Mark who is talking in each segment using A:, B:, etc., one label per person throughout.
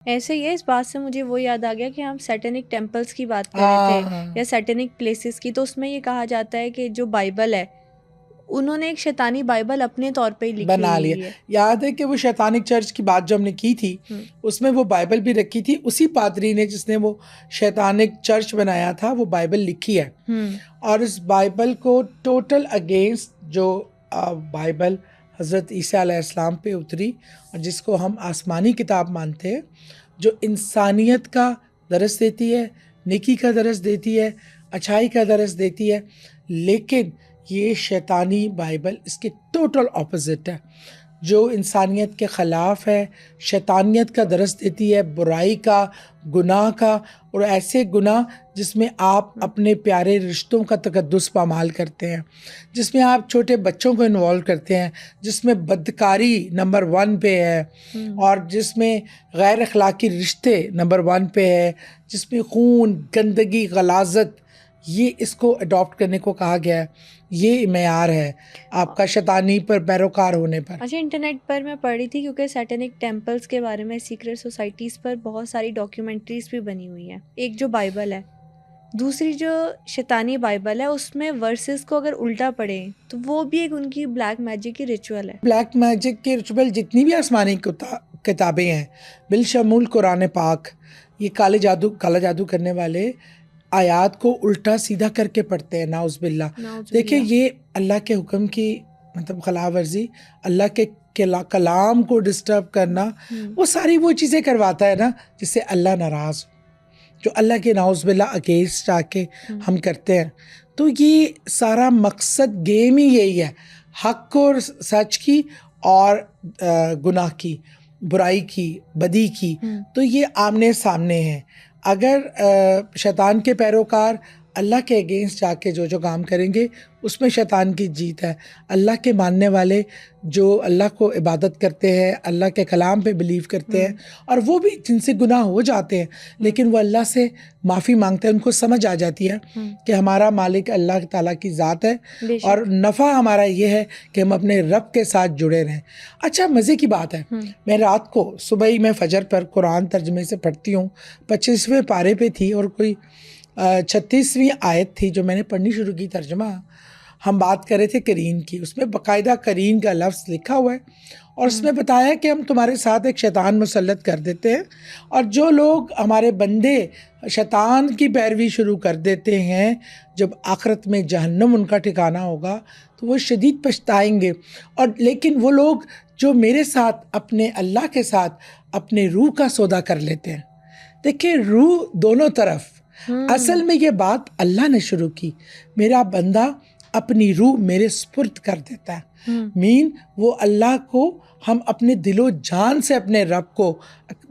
A: ایسے ہی ہے، اس بات سے مجھے وہ یاد آ گیا کہ ہم سیٹنک ٹیمپلز کی بات کر رہے تھے یا سیٹنک پلیسز کی، تو اس میں یہ کہا جاتا ہے کہ جو بائبل ہے انہوں نے ایک شیطانی بائبل اپنے طور پہ لکھی
B: بنا لیا.
A: ہوئی ہے.
B: یاد ہے کہ وہ شیطانک چرچ کی بات جو ہم نے کی تھی اس میں وہ بائبل بھی رکھی تھی، اسی پادری نے جس نے وہ شیطانک چرچ بنایا تھا وہ بائبل لکھی ہے. اور اس بائبل کو ٹوٹل اگینسٹ جو بائبل حضرت عیسیٰ علیہ السلام پہ اتری اور جس کو ہم آسمانی کتاب مانتے ہیں، جو انسانیت کا درس دیتی ہے، نیکی کا درس دیتی ہے، اچھائی کا درس دیتی ہے، لیکن یہ شیطانی بائبل اس کے ٹوٹل اپوزٹ ہے، جو انسانیت کے خلاف ہے، شیطانیت کا درس دیتی ہے، برائی کا، گناہ کا، اور ایسے گناہ جس میں آپ اپنے پیارے رشتوں کا تقدس پامال کرتے ہیں، جس میں آپ چھوٹے بچوں کو انوالو کرتے ہیں، جس میں بدکاری نمبر 1 پہ ہے، اور جس میں غیر اخلاقی رشتے نمبر 1 پہ ہے، جس میں خون، گندگی، غلاظت، یہ اس کو اڈاپٹ کرنے کو کہا گیا ہے. یہ معیار ہے آپ کا شیطانی پر پیروکار ہونے پر.
A: اچھا، انٹرنیٹ پر میں پڑھ رہی تھی کیونکہ سیٹنک ٹیمپلز کے بارے میں سیکریٹ سوسائٹیز پر بہت ساری ڈاکیومنٹریز بھی بنی ہوئی ہیں. ایک جو بائبل ہے، دوسری جو شیطانی بائبل ہے، اس میں ورسز کو اگر الٹا پڑھیں تو وہ بھی ایک ان کی بلیک میجک کی ریچول ہے.
B: بلیک میجک کے ریچول جتنی بھی آسمانی کتابیں ہیں بالشمول قرآن پاک، یہ کالا جادو کرنے والے آیات کو الٹا سیدھا کر کے پڑھتے ہیں، نعوذ باللہ. دیکھیں یہ اللہ کے حکم کی مطلب خلاف ورزی، اللہ کے کلام کو ڈسٹرب کرنا، وہ ساری وہ چیزیں کرواتا ہے نا جس سے اللہ ناراض ہو، جو اللہ کے نعوذ باللہ اگینسٹ آ کے ہم کرتے ہیں. تو یہ سارا مقصد گیم ہی یہی ہے، حق اور سچ کی اور گناہ کی، برائی کی، بدی کی. تو یہ آمنے سامنے ہیں. اگر شیطان کے پیروکار اللہ کے اگینسٹ جا کے جو کام کریں گے اس میں شیطان کی جیت ہے. اللہ کے ماننے والے جو اللہ کو عبادت کرتے ہیں، اللہ کے کلام پہ بلیو کرتے ہیں، اور وہ بھی جن سے گناہ ہو جاتے ہیں لیکن وہ اللہ سے معافی مانگتے ہیں، ان کو سمجھ آ جاتی ہے کہ ہمارا مالک اللہ تعالیٰ کی ذات ہے اور نفع ہمارا یہ ہے کہ ہم اپنے رب کے ساتھ جڑے رہیں. اچھا، مزے کی بات ہے، میں رات کو صبح ہی میں فجر پر قرآن ترجمے سے پڑھتی ہوں، 25ویں پارے پہ تھی اور کوئی 36ویں آیت تھی جو میں نے پڑھنی شروع کی ترجمہ. ہم بات کر رہے تھے کرین کی، اس میں باقاعدہ کرین کا لفظ لکھا ہوا ہے اور اس میں بتایا کہ ہم تمہارے ساتھ ایک شیطان مسلط کر دیتے ہیں، اور جو لوگ ہمارے بندے شیطان کی پیروی شروع کر دیتے ہیں، جب آخرت میں جہنم ان کا ٹھکانہ ہوگا تو وہ شدید پچھتائیں گے. اور لیکن وہ لوگ جو میرے ساتھ اپنے اللہ کے ساتھ اپنے روح کا سودا کر لیتے ہیں. دیکھیں روح دونوں طرف، اصل میں یہ بات اللہ نے شروع کی، میرا بندہ اپنی روح میرے سپرد کر دیتا ہے. وہ اللہ کو ہم اپنے دل و جان سے اپنے رب کو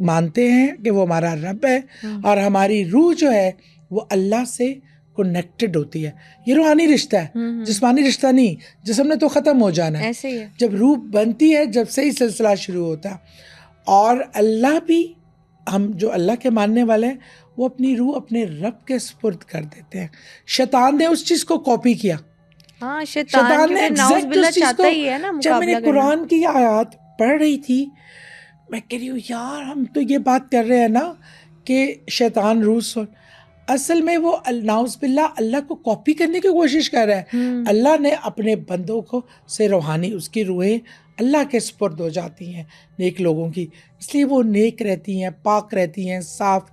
B: مانتے ہیں کہ وہ ہمارا رب ہے، اور ہماری روح جو ہے وہ اللہ سے کنیکٹڈ ہوتی ہے. یہ روحانی رشتہ ہے، جسمانی رشتہ نہیں. جسم نے تو ختم ہو جانا ہے، جب روح بنتی ہے جب سے ہی سلسلہ شروع ہوتا ہے. اور اللہ بھی، ہم جو اللہ کے ماننے والے ہیں وہ اپنی روح اپنے رب کے سپرد کر دیتے ہیں. شیطان نے اس چیز کو کاپی کیا.
A: شیطان نے ایگزیکٹ اس چیز کو،
B: جب میں نے قرآن کی آیات پڑھ رہی تھی میں کہہ رہی ہوں یار ہم تو یہ بات کر رہے ہیں نا کہ شیطان روح، اصل میں وہ نعوذ باللہ اللہ کو کاپی کرنے کی کوشش کر رہا ہے. اللہ نے اپنے بندوں کو سے روحانی اس کی روحیں اللہ کے سپرد ہو جاتی ہیں نیک لوگوں کی، اس لیے وہ نیک رہتی ہیں، پاک رہتی ہیں، صاف.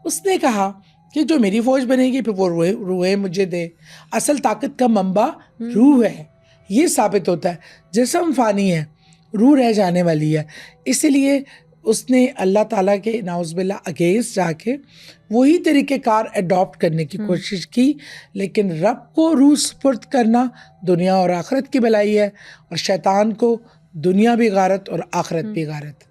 B: اس نے کہا کہ جو میری فوج بنے گی پھر وہ روحیں مجھے دے. اصل طاقت کا منبع روح ہے، یہ ثابت ہوتا ہے. جسم فانی ہے، روح رہ جانے والی ہے. اسی لیے اس نے اللہ تعالیٰ کے نعوذ باللہ اگینسٹ جا کے وہی طریقہ کار اڈاپٹ کرنے کی کوشش کی. لیکن رب کو روح سپرد کرنا دنیا اور آخرت کی بھلائی ہے، اور شیطان کو دنیا بھی غارت اور آخرت بھی غارت.